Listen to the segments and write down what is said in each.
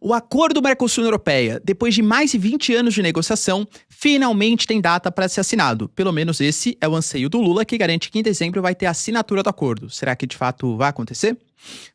O acordo Mercosul-União Europeia, depois de mais de 20 anos de negociação, finalmente tem data para ser assinado. Pelo menos esse é o anseio do Lula, que garante que em dezembro vai ter a assinatura do acordo. Será que de fato vai acontecer?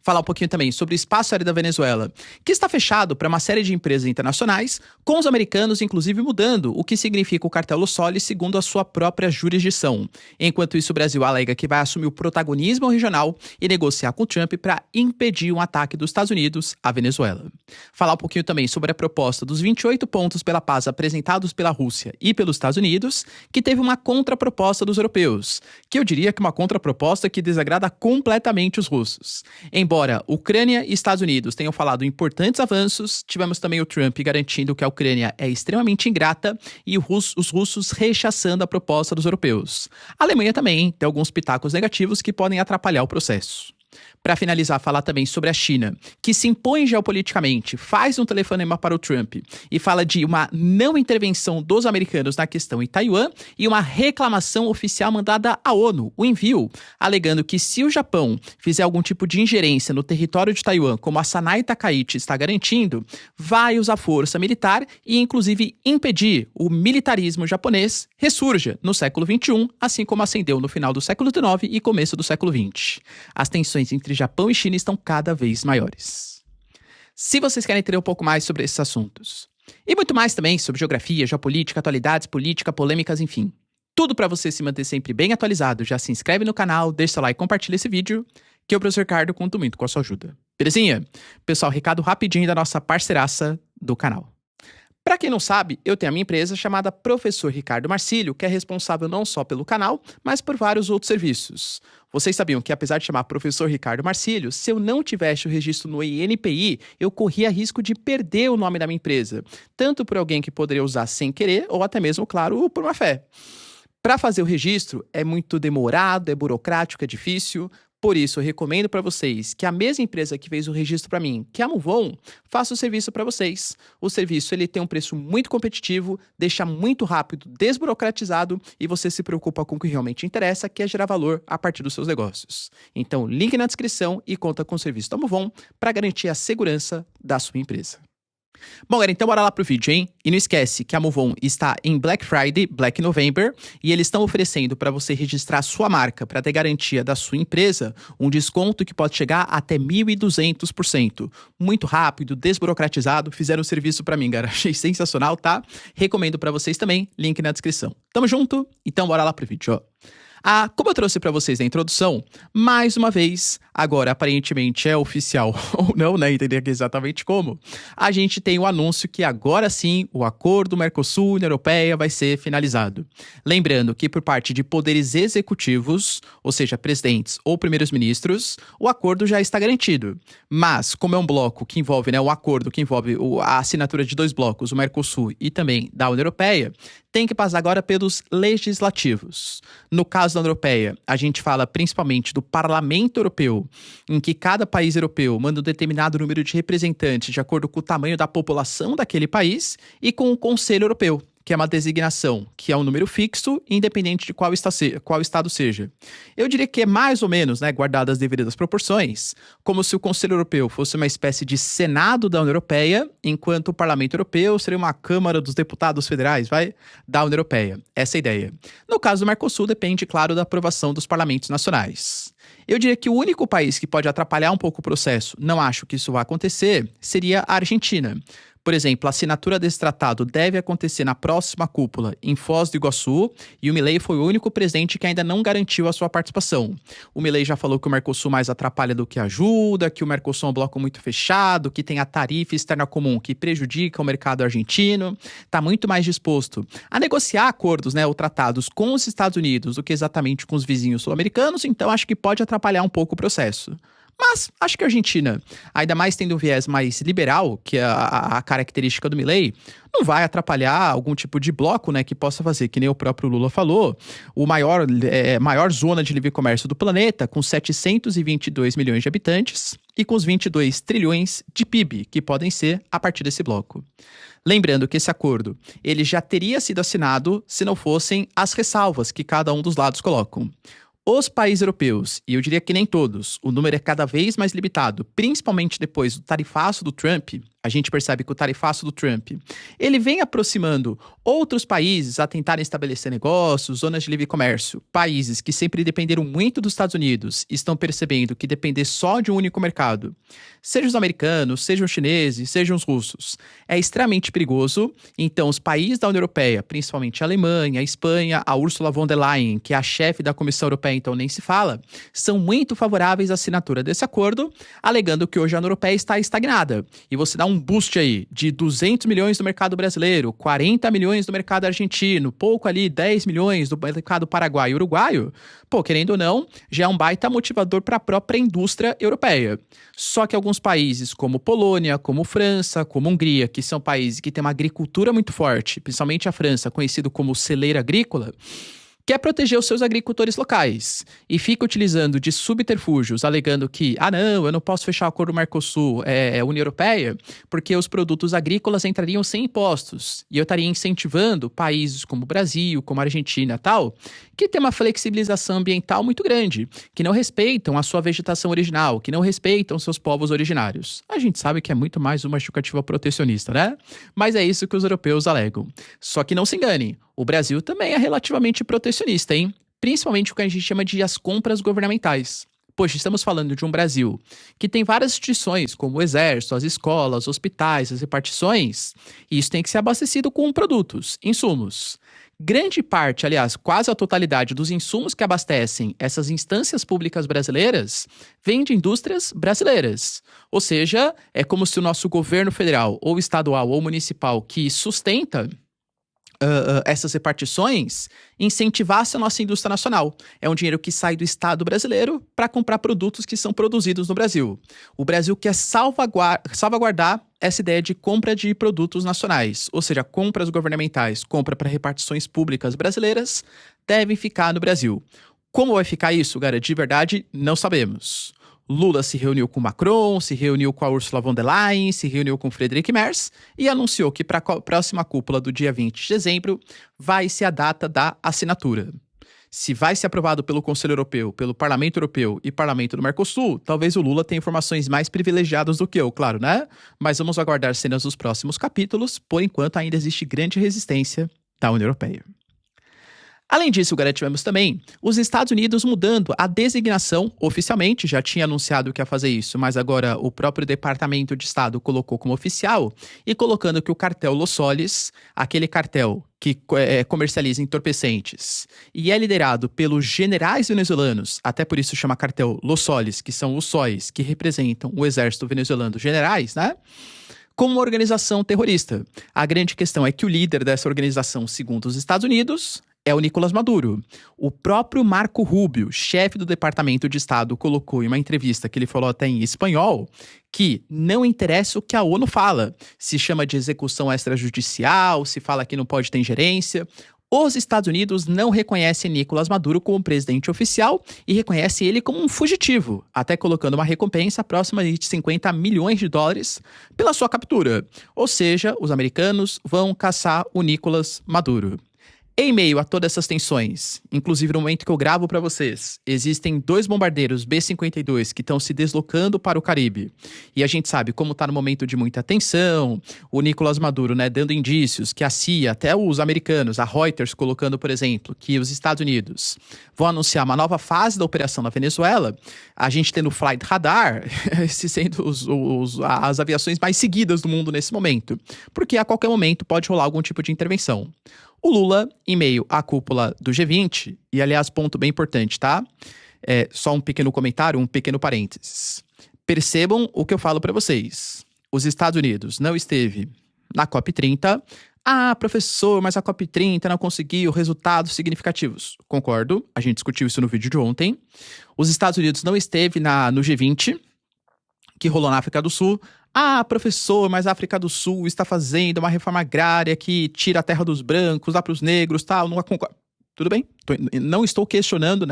Falar um pouquinho também sobre o espaço aéreo da Venezuela, que está fechado para uma série de empresas internacionais, com os americanos inclusive mudando o que significa o cartel Lussoli segundo a sua própria jurisdição. Enquanto isso, o Brasil alega que vai assumir o protagonismo regional e negociar com Trump para impedir um ataque dos Estados Unidos à Venezuela. Falar um pouquinho também sobre a proposta dos 28 pontos pela paz apresentados pela Rússia e pelos Estados Unidos, que teve uma contraproposta dos europeus, que eu diria que uma contraproposta que desagrada completamente os russos. Embora Ucrânia e Estados Unidos tenham falado importantes avanços, tivemos também o Trump garantindo que a Ucrânia é extremamente ingrata e os russos rechaçando a proposta dos europeus. A Alemanha também tem alguns pitacos negativos que podem atrapalhar o processo. Para finalizar, falar também sobre a China, que se impõe geopoliticamente, faz um telefonema para o Trump e fala de uma não intervenção dos americanos na questão em Taiwan e uma reclamação oficial mandada à ONU, o envio, alegando que se o Japão fizer algum tipo de ingerência no território de Taiwan, como a Sanai Takaichi está garantindo, vai usar força militar e inclusive impedir o militarismo japonês ressurja no século XXI, assim como ascendeu no final do século XIX e começo do século XX. As tensões entre Japão e China estão cada vez maiores. Se vocês querem entender um pouco mais sobre esses assuntos, e muito mais também sobre geografia, geopolítica, atualidades, política, polêmicas, enfim, tudo para você se manter sempre bem atualizado, já se inscreve no canal, deixa seu like e compartilha esse vídeo, que eu, professor Ricardo, conto muito com a sua ajuda. Belezinha? Pessoal, recado rapidinho da nossa parceiraça do canal. Para quem não sabe, eu tenho a minha empresa chamada Professor Ricardo Marcílio, que é responsável não só pelo canal, mas por vários outros serviços. Vocês sabiam que, apesar de chamar Professor Ricardo Marcílio, se eu não tivesse o registro no INPI, eu corria risco de perder o nome da minha empresa, tanto por alguém que poderia usar sem querer, ou até mesmo, claro, por má fé. Para fazer o registro, é muito demorado, é burocrático, é difícil. Por isso, eu recomendo para vocês que a mesma empresa que fez o registro para mim, que é a Muvon, faça o serviço para vocês. O serviço ele tem um preço muito competitivo, deixa muito rápido, desburocratizado e você se preocupa com o que realmente interessa, que é gerar valor a partir dos seus negócios. Então, link na descrição e conta com o serviço da Muvon para garantir a segurança da sua empresa. Bom, galera, então bora lá pro vídeo, hein? E não esquece que a Muvon está em Black Friday, Black November, e eles estão oferecendo para você registrar sua marca para ter garantia da sua empresa um desconto que pode chegar até 1.200%. Muito rápido, desburocratizado, fizeram o serviço para mim, galera. Achei sensacional, tá? Recomendo para vocês também, link na descrição. Tamo junto? Então bora lá pro vídeo, ó. Como eu trouxe para vocês na introdução, mais uma vez, agora aparentemente é oficial ou não, né? Entender aqui exatamente como. A gente tem o anúncio que agora sim o acordo Mercosul-União Europeia vai ser finalizado. Lembrando que por parte de poderes executivos, ou seja, presidentes ou primeiros ministros, o acordo já está garantido. Mas, como é um bloco que envolve, né, o acordo que envolve a assinatura de dois blocos, o Mercosul e também da União Europeia, tem que passar agora pelos legislativos. No caso da União Europeia, a gente fala principalmente do Parlamento Europeu, em que cada país europeu manda um determinado número de representantes de acordo com o tamanho da população daquele país, e com o Conselho Europeu, que é uma designação, que é um número fixo, independente de qual estado seja. Eu diria que é mais ou menos, né, guardadas as devidas proporções, como se o Conselho Europeu fosse uma espécie de Senado da União Europeia, enquanto o Parlamento Europeu seria uma Câmara dos Deputados Federais, da União Europeia. Essa é a ideia. No caso do Mercosul, depende, claro, da aprovação dos parlamentos nacionais. Eu diria que o único país que pode atrapalhar um pouco o processo, não acho que isso vá acontecer, seria a Argentina. Por exemplo, a assinatura desse tratado deve acontecer na próxima cúpula em Foz do Iguaçu, e o Milei foi o único presidente que ainda não garantiu a sua participação. O Milei já falou que o Mercosul mais atrapalha do que ajuda, que o Mercosul é um bloco muito fechado, que tem a tarifa externa comum que prejudica o mercado argentino. Está muito mais disposto a negociar acordos, né, ou tratados com os Estados Unidos do que exatamente com os vizinhos sul-americanos, então acho que pode atrapalhar um pouco o processo. Mas acho que a Argentina, ainda mais tendo um viés mais liberal, que é a característica do Milei, não vai atrapalhar algum tipo de bloco, né, que possa fazer, que nem o próprio Lula falou, o maior zona de livre comércio do planeta, com 722 milhões de habitantes e com os 22 trilhões de PIB, que podem ser a partir desse bloco. Lembrando que esse acordo ele já teria sido assinado se não fossem as ressalvas que cada um dos lados colocam. Os países europeus, e eu diria que nem todos, o número é cada vez mais limitado, principalmente depois do tarifaço do Trump, A gente percebe que o tarifaço do Trump, ele vem aproximando outros países a tentarem estabelecer negócios, zonas de livre comércio. Países que sempre dependeram muito dos Estados Unidos estão percebendo que depender só de um único mercado, sejam os americanos, sejam os chineses, sejam os russos, é extremamente perigoso. Então, os países da União Europeia, principalmente a Alemanha, a Espanha, a Ursula von der Leyen, que é a chefe da Comissão Europeia, então nem se fala, são muito favoráveis à assinatura desse acordo, alegando que hoje a União Europeia está estagnada. E você dá um boost aí de 200 milhões do mercado brasileiro, 40 milhões do mercado argentino, pouco ali 10 milhões do mercado paraguaio e uruguaio, querendo ou não, já é um baita motivador para a própria indústria europeia. Só que alguns países como Polônia, como França, como Hungria, que são países que têm uma agricultura muito forte, principalmente a França, conhecido como celeiro agrícola, quer proteger os seus agricultores locais e fica utilizando de subterfúgios, alegando que, não, eu não posso fechar o acordo do Mercosul, União Europeia, porque os produtos agrícolas entrariam sem impostos. E eu estaria incentivando países como o Brasil, como a Argentina e tal, que tem uma flexibilização ambiental muito grande, que não respeitam a sua vegetação original, que não respeitam seus povos originários. A gente sabe que é muito mais uma justificativa protecionista, né? Mas é isso que os europeus alegam. Só que não se enganem, o Brasil também é relativamente protecionista, hein? Principalmente o que a gente chama de as compras governamentais. Poxa, estamos falando de um Brasil que tem várias instituições, como o Exército, as escolas, os hospitais, as repartições, e isso tem que ser abastecido com produtos, insumos. Grande parte, aliás, quase a totalidade dos insumos que abastecem essas instâncias públicas brasileiras vem de indústrias brasileiras. Ou seja, é como se o nosso governo federal, ou estadual, ou municipal que sustenta essas repartições incentivasse a nossa indústria nacional. É um dinheiro que sai do Estado brasileiro para comprar produtos que são produzidos no Brasil. O Brasil quer salvaguardar essa ideia de compra de produtos nacionais, ou seja, compras governamentais, compra para repartições públicas brasileiras, devem ficar no Brasil. Como vai ficar isso, galera? De verdade, não sabemos. Lula se reuniu com Macron, se reuniu com a Ursula von der Leyen, se reuniu com Friedrich Merz e anunciou que para a próxima cúpula do dia 20 de dezembro vai ser a data da assinatura. Se vai ser aprovado pelo Conselho Europeu, pelo Parlamento Europeu e Parlamento do Mercosul, talvez o Lula tenha informações mais privilegiadas do que eu, claro, né? Mas vamos aguardar cenas dos próximos capítulos. Por enquanto, ainda existe grande resistência da União Europeia. Além disso, tivemos também os Estados Unidos mudando a designação oficialmente, já tinha anunciado que ia fazer isso, mas agora o próprio Departamento de Estado colocou como oficial e colocando que o cartel Los Soles, aquele cartel que comercializa entorpecentes e é liderado pelos generais venezuelanos, até por isso chama cartel Los Soles, que são os sóis que representam o exército venezuelano, generais, né? Como uma organização terrorista. A grande questão é que o líder dessa organização, segundo os Estados Unidos, é o Nicolás Maduro. O próprio Marco Rubio, chefe do Departamento de Estado, colocou em uma entrevista que ele falou até em espanhol que não interessa o que a ONU fala. Se chama de execução extrajudicial, se fala que não pode ter ingerência. Os Estados Unidos não reconhecem Nicolás Maduro como presidente oficial e reconhecem ele como um fugitivo, até colocando uma recompensa próxima de 50 milhões de dólares pela sua captura. Ou seja, os americanos vão caçar o Nicolás Maduro. Em meio a todas essas tensões, inclusive no momento que eu gravo para vocês, existem 2 bombardeiros B-52 que estão se deslocando para o Caribe. E a gente sabe como está no momento de muita tensão, o Nicolás Maduro, dando indícios que a CIA, até os americanos, a Reuters colocando, por exemplo, que os Estados Unidos vão anunciar uma nova fase da operação na Venezuela, a gente tendo o Flight Radar, se sendo as aviações mais seguidas do mundo nesse momento, porque a qualquer momento pode rolar algum tipo de intervenção. O Lula, em meio à cúpula do G20, e aliás, ponto bem importante, tá? Só um pequeno comentário, um pequeno parênteses. Percebam o que eu falo para vocês. Os Estados Unidos não esteve na COP30. Professor, mas a COP30 não conseguiu resultados significativos. Concordo, a gente discutiu isso no vídeo de ontem. Os Estados Unidos não esteve no G20, que rolou na África do Sul. Professor, mas a África do Sul está fazendo uma reforma agrária que tira a terra dos brancos, dá para os negros, tal, não concordo. Tudo bem, não estou questionando,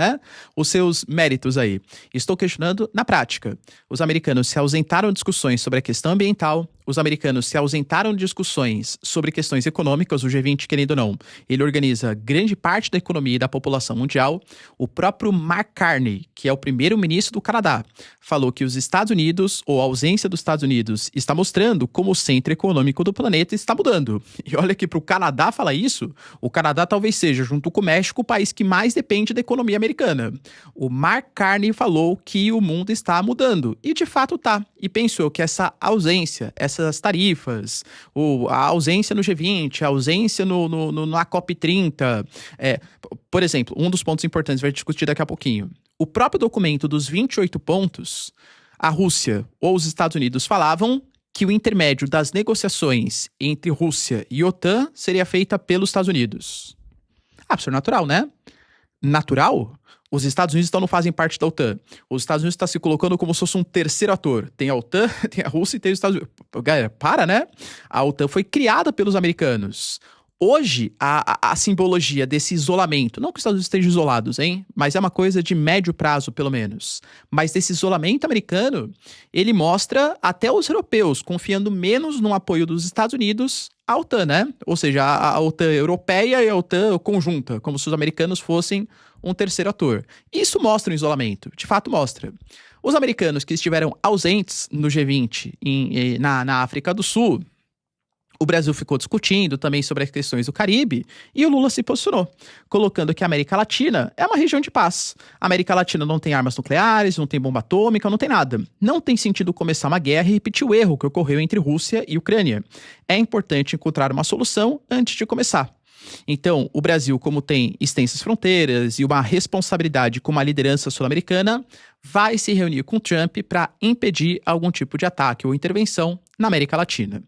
os seus méritos aí. Estou questionando na prática. Os americanos se ausentaram de discussões sobre a questão ambiental, os americanos se ausentaram de discussões sobre questões econômicas, o G20, querendo ou não, ele organiza grande parte da economia e da população mundial. O próprio Mark Carney, que é o primeiro-ministro do Canadá, falou que os Estados Unidos, ou a ausência dos Estados Unidos, está mostrando como o centro econômico do planeta está mudando. E olha que para o Canadá falar isso, o Canadá talvez seja, junto com o México, o país que mais depende da economia americana. O Mark Carney falou que o mundo está mudando, e de fato tá. E pensou que essa ausência, essas tarifas, a ausência no G20, a ausência na COP30, por exemplo, um dos pontos importantes, vai discutir daqui a pouquinho. O próprio documento dos 28 pontos, a Rússia ou os Estados Unidos falavam que o intermédio das negociações entre Rússia e OTAN seria feita pelos Estados Unidos. Absurdo natural, né? Natural? Os Estados Unidos então não fazem parte da OTAN. Os Estados Unidos estão se colocando como se fosse um terceiro ator. Tem a OTAN, tem a Rússia e tem os Estados Unidos. Galera, para, né? A OTAN foi criada pelos americanos. Hoje, a simbologia desse isolamento, não que os Estados Unidos estejam isolados, hein? Mas é uma coisa de médio prazo, pelo menos. Mas desse isolamento americano, ele mostra até os europeus confiando menos no apoio dos Estados Unidos à OTAN, né? Ou seja, a OTAN europeia e a OTAN conjunta, como se os americanos fossem um terceiro ator. Isso mostra um isolamento, de fato mostra. Os americanos que estiveram ausentes no G20 na África do Sul, o Brasil ficou discutindo também sobre as questões do Caribe e o Lula se posicionou, colocando que a América Latina é uma região de paz. A América Latina não tem armas nucleares, não tem bomba atômica, não tem nada. Não tem sentido começar uma guerra e repetir o erro que ocorreu entre Rússia e Ucrânia. É importante encontrar uma solução antes de começar. Então, o Brasil, como tem extensas fronteiras e uma responsabilidade como a liderança sul-americana, vai se reunir com Trump para impedir algum tipo de ataque ou intervenção na América Latina.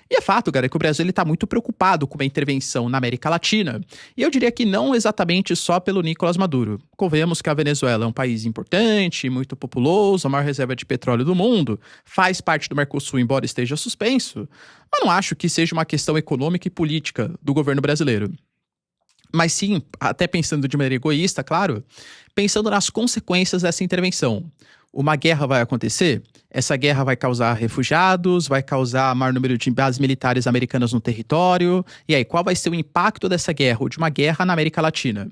E é fato, cara, que o Brasil está muito preocupado com a intervenção na América Latina, e eu diria que não exatamente só pelo Nicolás Maduro. Convenhamos que a Venezuela é um país importante, muito populoso, a maior reserva de petróleo do mundo, faz parte do Mercosul, embora esteja suspenso, mas não acho que seja uma questão econômica e política do governo brasileiro. Mas sim, até pensando de maneira egoísta, claro, pensando nas consequências dessa intervenção. Uma guerra vai acontecer? Essa guerra vai causar refugiados, vai causar maior número de bases militares americanas no território. E aí, qual vai ser o impacto dessa guerra ou de uma guerra na América Latina?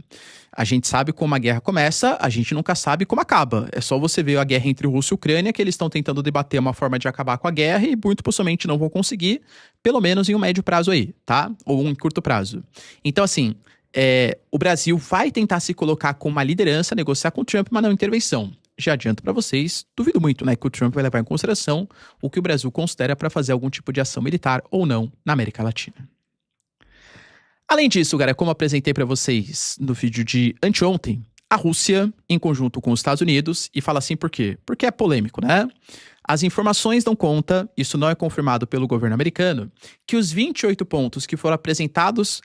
A gente sabe como a guerra começa, a gente nunca sabe como acaba. É só você ver a guerra entre Rússia e Ucrânia, que eles estão tentando debater uma forma de acabar com a guerra e muito possivelmente não vão conseguir, pelo menos em um médio prazo aí, tá? Ou um curto prazo. Então, assim, o Brasil vai tentar se colocar como uma liderança, negociar com o Trump, mas não intervenção. Já adianto para vocês, duvido muito, né, que o Trump vai levar em consideração o que o Brasil considera para fazer algum tipo de ação militar ou não na América Latina. Além disso, galera, como apresentei para vocês no vídeo de anteontem, a Rússia, em conjunto com os Estados Unidos, e fala assim por quê? Porque é polêmico, né? As informações dão conta, isso não é confirmado pelo governo americano, que os 28 pontos que foram apresentados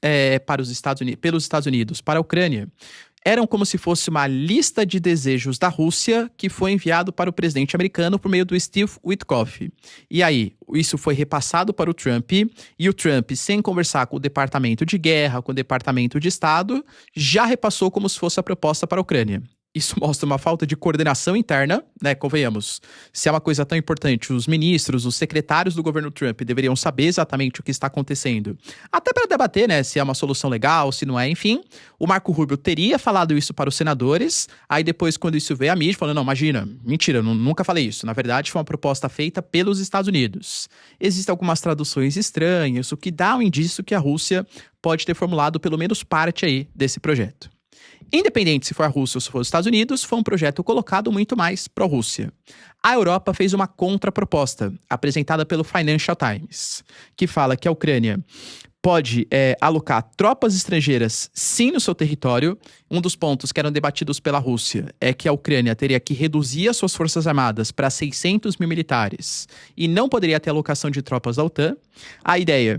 pelos Estados Unidos para a Ucrânia eram como se fosse uma lista de desejos da Rússia que foi enviado para o presidente americano por meio do Steve Witkoff. E aí, isso foi repassado para o Trump, e o Trump, sem conversar com o Departamento de Guerra, com o Departamento de Estado, já repassou como se fosse a proposta para a Ucrânia. Isso mostra uma falta de coordenação interna, né? Convenhamos. Se é uma coisa tão importante, os ministros, os secretários do governo Trump deveriam saber exatamente o que está acontecendo. Até para debater, né? Se é uma solução legal, se não é, enfim. O Marco Rubio teria falado isso para os senadores. Aí depois, quando isso veio, a mídia falou, não, imagina, mentira, eu nunca falei isso. Na verdade, foi uma proposta feita pelos Estados Unidos. Existem algumas traduções estranhas, o que dá um indício que a Rússia pode ter formulado pelo menos parte aí desse projeto. Independente se for a Rússia ou se for os Estados Unidos, foi um projeto colocado muito mais pró-Rússia. A Europa fez uma contraproposta, apresentada pelo Financial Times, que fala que a Ucrânia pode alocar tropas estrangeiras sim no seu território. Um dos pontos que eram debatidos pela Rússia é que a Ucrânia teria que reduzir as suas forças armadas para 600 mil militares e não poderia ter alocação de tropas da OTAN. A ideia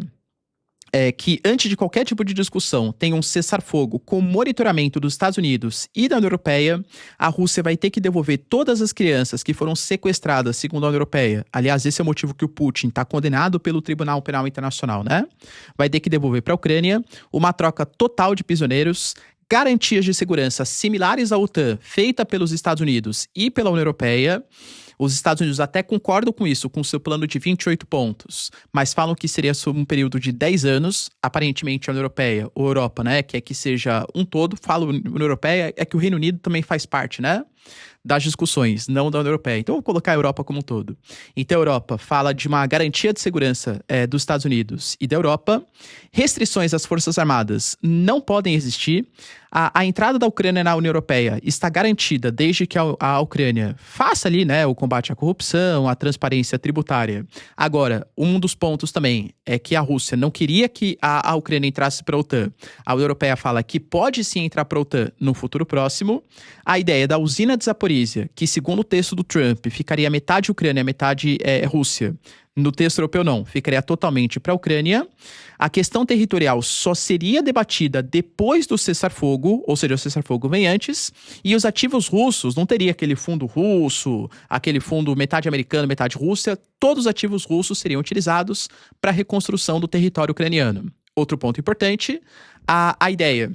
é que, antes de qualquer tipo de discussão, tenha um cessar-fogo com monitoramento dos Estados Unidos e da União Europeia. A Rússia vai ter que devolver todas as crianças que foram sequestradas, segundo a União Europeia. Aliás, esse é o motivo que o Putin está condenado pelo Tribunal Penal Internacional, né? Vai ter que devolver para a Ucrânia uma troca total de prisioneiros, garantias de segurança similares à OTAN, feita pelos Estados Unidos e pela União Europeia. Os Estados Unidos até concordam com isso, com o seu plano de 28 pontos, mas falam que seria sobre um período de 10 anos. Aparentemente, a União Europeia, ou Europa, né, quer que seja um todo. Falo União Europeia, é que o Reino Unido também faz parte, né, das discussões, não da União Europeia. Então, eu vou colocar a Europa como um todo. Então, a Europa fala de uma garantia de segurança dos Estados Unidos e da Europa. Restrições às Forças Armadas não podem existir. A entrada da Ucrânia na União Europeia está garantida desde que a Ucrânia faça ali, né, o combate à corrupção, a transparência tributária. Agora, um dos pontos também é que a Rússia não queria que a Ucrânia entrasse para a OTAN. A União Europeia fala que pode sim entrar para a OTAN no futuro próximo. A ideia da usina de Zaporizhia, que segundo o texto do Trump, ficaria metade Ucrânia, metade Rússia. No texto europeu não, ficaria totalmente para a Ucrânia. A questão territorial só seria debatida depois do cessar-fogo, ou seja, o cessar-fogo vem antes, e os ativos russos, não teria aquele fundo russo, aquele fundo metade americano, metade Rússia, todos os ativos russos seriam utilizados para a reconstrução do território ucraniano. Outro ponto importante, a ideia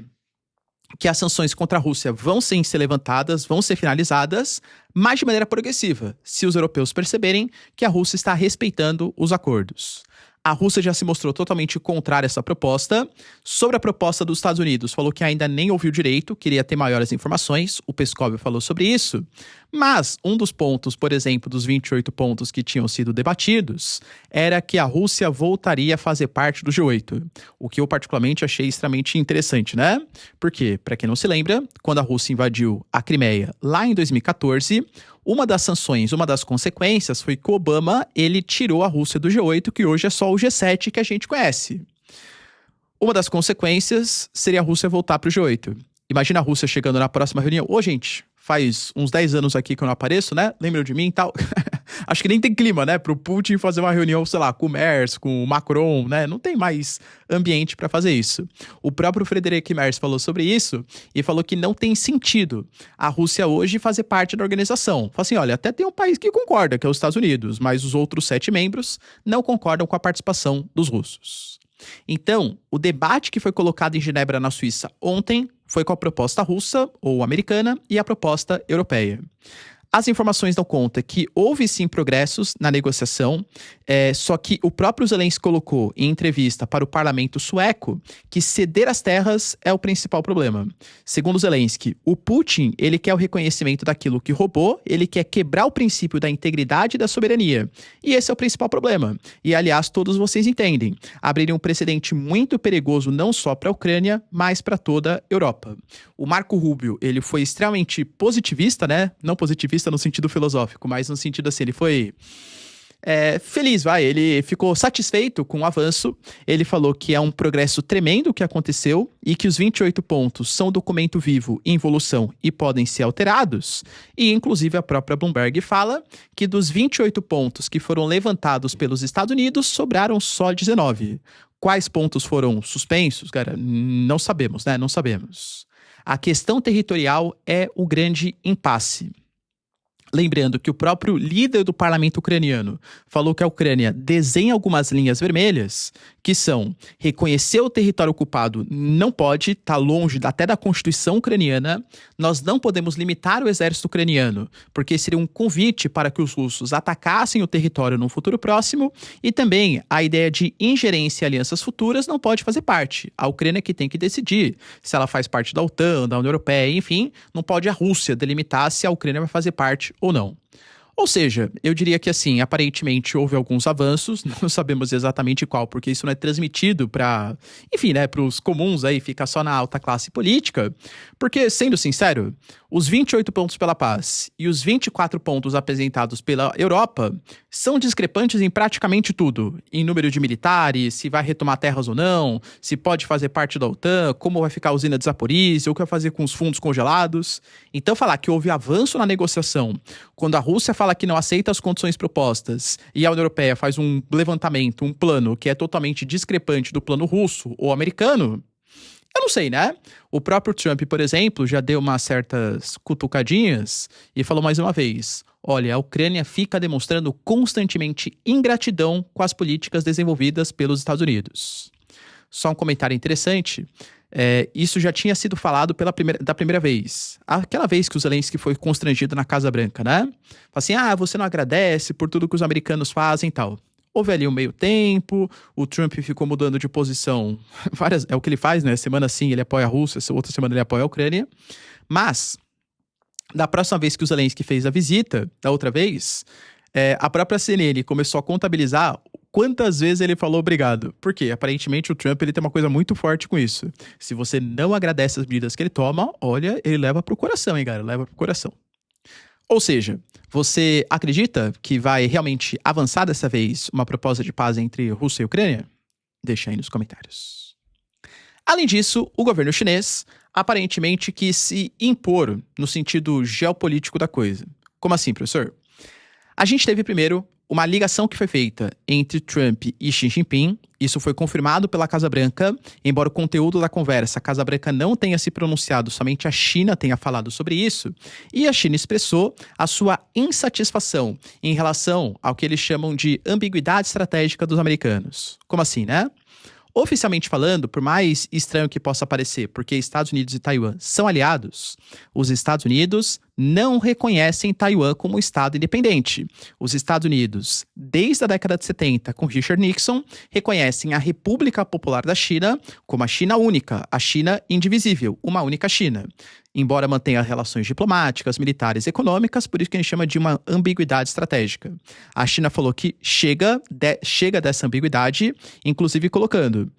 que as sanções contra a Rússia vão sim ser levantadas, vão ser finalizadas, mas de maneira progressiva, se os europeus perceberem que a Rússia está respeitando os acordos. A Rússia já se mostrou totalmente contrária a essa proposta. Sobre a proposta dos Estados Unidos, falou que ainda nem ouviu direito, queria ter maiores informações. O Peskov falou sobre isso. Mas um dos pontos, por exemplo, dos 28 pontos que tinham sido debatidos, era que a Rússia voltaria a fazer parte do G8. O que eu particularmente achei extremamente interessante, né? Porque, para quem não se lembra, quando a Rússia invadiu a Crimeia lá em 2014, uma das sanções, uma das consequências foi que o Obama, ele tirou a Rússia do G8, que hoje é só o G7 que a gente conhece. Uma das consequências seria a Rússia voltar para o G8. Imagina a Rússia chegando na próxima reunião. Ô, gente, faz uns 10 anos aqui que eu não apareço, né? Lembram de mim e tal? Acho que nem tem clima, né? Pro Putin fazer uma reunião, sei lá, com o Merz, com o Macron, né? Não tem mais ambiente para fazer isso. O próprio Friedrich Merz falou sobre isso e falou que não tem sentido a Rússia hoje fazer parte da organização. Fala assim, olha, até tem um país que concorda, que é os Estados Unidos, mas os outros 7 membros não concordam com a participação dos russos. Então, o debate que foi colocado em Genebra, na Suíça, ontem, foi com a proposta russa ou americana e a proposta europeia. As informações dão conta que houve sim progressos na negociação, só que o próprio Zelensky colocou em entrevista para o parlamento sueco que ceder as terras é o principal problema. Segundo Zelensky, o Putin, ele quer o reconhecimento daquilo que roubou, ele quer quebrar o princípio da integridade e da soberania. E esse é o principal problema. E, aliás, todos vocês entendem, abriria um precedente muito perigoso não só para a Ucrânia, mas para toda a Europa. O Marco Rubio, ele foi extremamente positivista, né? Não positivista no sentido filosófico, mas no sentido assim, ele foi feliz, ele ficou satisfeito com o avanço. Ele falou que é um progresso tremendo o que aconteceu e que os 28 pontos são documento vivo em evolução e podem ser alterados. E, inclusive, a própria Bloomberg fala que dos 28 pontos que foram levantados pelos Estados Unidos, sobraram só 19. Quais pontos foram suspensos, cara? Não sabemos, né? Não sabemos. A questão territorial é o grande impasse. Lembrando que o próprio líder do parlamento ucraniano falou que a Ucrânia desenha algumas linhas vermelhas, que são reconhecer o território ocupado não pode, está longe até da Constituição ucraniana, nós não podemos limitar o exército ucraniano, porque seria um convite para que os russos atacassem o território no futuro próximo, e também a ideia de ingerência em alianças futuras não pode fazer parte. A Ucrânia que tem que decidir se ela faz parte da OTAN, da União Europeia, enfim, não pode a Rússia delimitar se a Ucrânia vai fazer parte ou não. Ou seja, eu diria que assim, aparentemente houve alguns avanços, não sabemos exatamente qual, porque isso não é transmitido para, enfim, né, para os comuns aí, fica só na alta classe política, porque, sendo sincero, os 28 pontos pela paz e os 24 pontos apresentados pela Europa são discrepantes em praticamente tudo, em número de militares, se vai retomar terras ou não, se pode fazer parte da OTAN, como vai ficar a usina de Zaporizhia, o que vai fazer com os fundos congelados. Então falar que houve avanço na negociação, quando a Rússia fala que não aceita as condições propostas e a União Europeia faz um levantamento, um plano que é totalmente discrepante do plano russo ou americano, eu não sei, né? O próprio Trump, por exemplo, já deu umas certas cutucadinhas e falou mais uma vez, olha, a Ucrânia fica demonstrando constantemente ingratidão com as políticas desenvolvidas pelos Estados Unidos. Só um comentário interessante, Isso já tinha sido falado da primeira vez. Aquela vez que o Zelensky foi constrangido na Casa Branca, né? Fala assim, você não agradece por tudo que os americanos fazem e tal. Houve ali um meio tempo, o Trump ficou mudando de posição. É o que ele faz, né? Semana sim ele apoia a Rússia, outra semana ele apoia a Ucrânia. Mas, da próxima vez que o Zelensky fez a visita, da outra vez, a própria CNN começou a contabilizar quantas vezes ele falou obrigado. Porque, aparentemente, o Trump ele tem uma coisa muito forte com isso. Se você não agradece as medidas que ele toma, olha, ele leva pro coração, hein, cara? Leva pro coração. Ou seja, você acredita que vai realmente avançar dessa vez uma proposta de paz entre Rússia e Ucrânia? Deixa aí nos comentários. Além disso, o governo chinês aparentemente quis se impor no sentido geopolítico da coisa. Como assim, professor? A gente teve primeiro uma ligação que foi feita entre Trump e Xi Jinping. Isso foi confirmado pela Casa Branca, embora o conteúdo da conversa, a Casa Branca não tenha se pronunciado, somente a China tenha falado sobre isso. E a China expressou a sua insatisfação em relação ao que eles chamam de ambiguidade estratégica dos americanos. Como assim, né? Oficialmente falando, por mais estranho que possa parecer, porque Estados Unidos e Taiwan são aliados, os Estados Unidos não reconhecem Taiwan como um Estado independente. Os Estados Unidos, desde a década de 70, com Richard Nixon, reconhecem a República Popular da China como a China única, a China indivisível, uma única China. Embora mantenha relações diplomáticas, militares e econômicas, por isso que a gente chama de uma ambiguidade estratégica. A China falou que chega dessa ambiguidade, inclusive colocando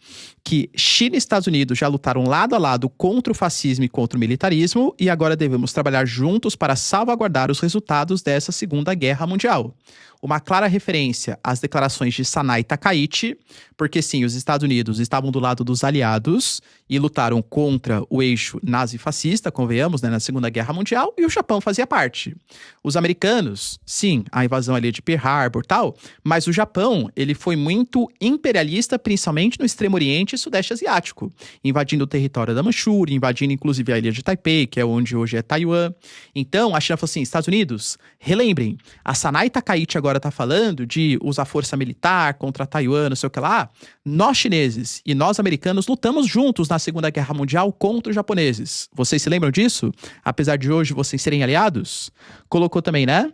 que China e Estados Unidos já lutaram lado a lado contra o fascismo e contra o militarismo e agora devemos trabalhar juntos para salvaguardar os resultados dessa Segunda Guerra Mundial. Uma clara referência às declarações de Sanai Takaichi, porque sim, os Estados Unidos estavam do lado dos aliados e lutaram contra o eixo nazi-fascista, convenhamos, né, na Segunda Guerra Mundial, e o Japão fazia parte. Os americanos, sim, a invasão ali de Pearl Harbor e tal, mas o Japão, ele foi muito imperialista, principalmente no Extremo Oriente e Sudeste Asiático, invadindo o território da Manchúria, invadindo inclusive a ilha de Taipei, que é onde hoje é Taiwan. Então, a China falou assim, Estados Unidos, relembrem, a Sanai Takaichi agora tá falando de usar força militar contra Taiwan, não sei o que lá. Nós chineses e nós americanos lutamos juntos na Segunda Guerra Mundial contra os japoneses. Vocês se lembram disso? Apesar de hoje vocês serem aliados? Colocou também, né?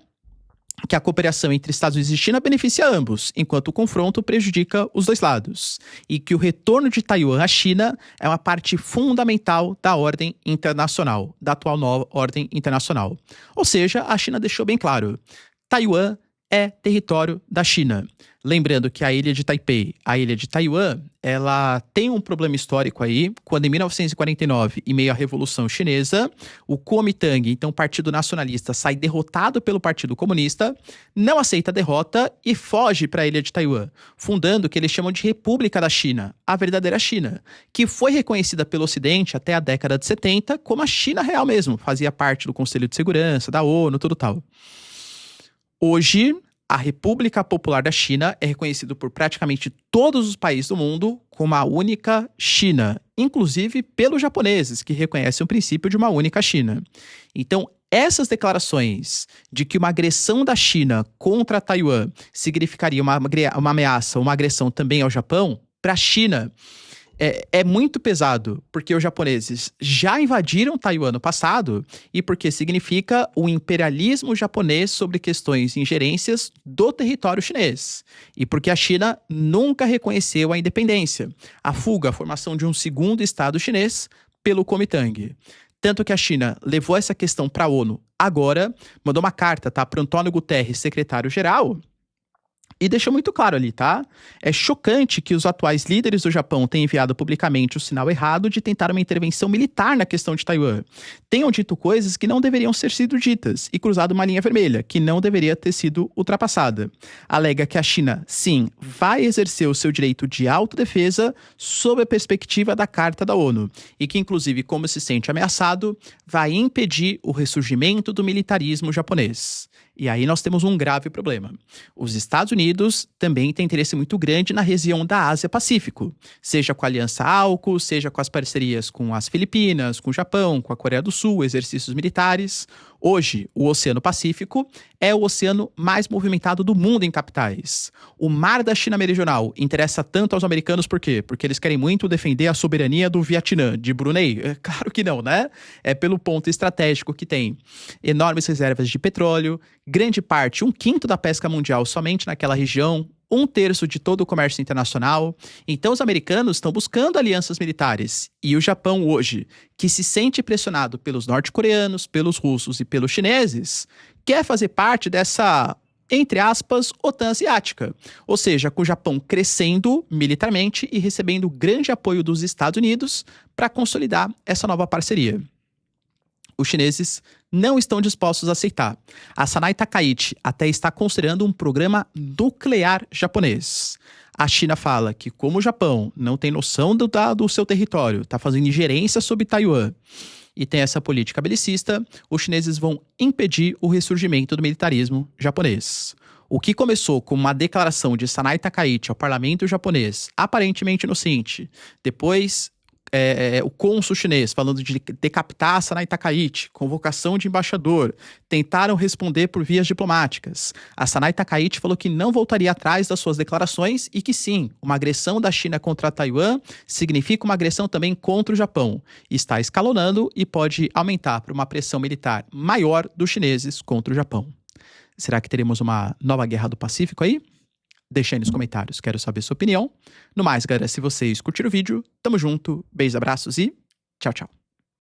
Que a cooperação entre Estados Unidos e China beneficia ambos, enquanto o confronto prejudica os dois lados. E que o retorno de Taiwan à China é uma parte fundamental da ordem internacional, da atual nova ordem internacional. Ou seja, a China deixou bem claro, Taiwan é território da China. Lembrando que a ilha de Taipei, a ilha de Taiwan, ela tem um problema histórico aí, quando em 1949, em meio à Revolução Chinesa, o Kuomintang, então o Partido Nacionalista, sai derrotado pelo Partido Comunista, não aceita a derrota e foge para a ilha de Taiwan, fundando o que eles chamam de República da China, a verdadeira China, que foi reconhecida pelo Ocidente até a década de 70 como a China real mesmo, fazia parte do Conselho de Segurança, da ONU, tudo tal. Hoje, a República Popular da China é reconhecida por praticamente todos os países do mundo como a única China, inclusive pelos japoneses, que reconhecem o princípio de uma única China. Então, essas declarações de que uma agressão da China contra Taiwan significaria uma ameaça, uma agressão também ao Japão, para a China é muito pesado, porque os japoneses já invadiram Taiwan no passado e porque significa o imperialismo japonês sobre questões e ingerências do território chinês. E porque a China nunca reconheceu a independência, a fuga, a formação de um segundo Estado chinês pelo Kuomintang. Tanto que a China levou essa questão para a ONU agora, mandou uma carta, tá, para Antônio Guterres, secretário-geral, e deixou muito claro ali, tá? É chocante que os atuais líderes do Japão tenham enviado publicamente o sinal errado de tentar uma intervenção militar na questão de Taiwan. Tenham dito coisas que não deveriam ter sido ditas e cruzado uma linha vermelha, que não deveria ter sido ultrapassada. Alega que a China, sim, vai exercer o seu direito de autodefesa sob a perspectiva da Carta da ONU e que, inclusive, como se sente ameaçado, vai impedir o ressurgimento do militarismo japonês. E aí nós temos um grave problema. Os Estados Unidos também têm interesse muito grande na região da Ásia-Pacífico, seja com a Aliança AUKUS, seja com as parcerias com as Filipinas, com o Japão, com a Coreia do Sul, exercícios militares. Hoje, o Oceano Pacífico é o oceano mais movimentado do mundo em capitais. O Mar da China Meridional interessa tanto aos americanos por quê? Porque eles querem muito defender a soberania do Vietnã, de Brunei? Claro que não, né? É pelo ponto estratégico que tem enormes reservas de petróleo, grande parte, 1/5 da pesca mundial somente naquela região, 1/3 de todo o comércio internacional. Então, os americanos estão buscando alianças militares. E o Japão hoje, que se sente pressionado pelos norte-coreanos, pelos russos e pelos chineses, quer fazer parte dessa, entre aspas, OTAN asiática. Ou seja, com o Japão crescendo militarmente e recebendo grande apoio dos Estados Unidos para consolidar essa nova parceria. Os chineses não estão dispostos a aceitar. A Sanai Takaichi até está considerando um programa nuclear japonês. A China fala que, como o Japão não tem noção do seu território, está fazendo ingerência sobre Taiwan e tem essa política belicista, os chineses vão impedir o ressurgimento do militarismo japonês. O que começou com uma declaração de Sanai Takaichi ao parlamento japonês, aparentemente inocente, depois o cônsul chinês falando de decapitar Sanai Takaichi, convocação de embaixador, tentaram responder por vias diplomáticas. A Sanai Takaichi falou que não voltaria atrás das suas declarações e que sim, uma agressão da China contra Taiwan significa uma agressão também contra o Japão. Está escalonando e pode aumentar para uma pressão militar maior dos chineses contra o Japão. Será que teremos uma nova guerra do Pacífico aí? Deixa aí nos comentários, quero saber sua opinião. No mais, galera, se vocês curtiram o vídeo, tamo junto, beijos, abraços e tchau, tchau.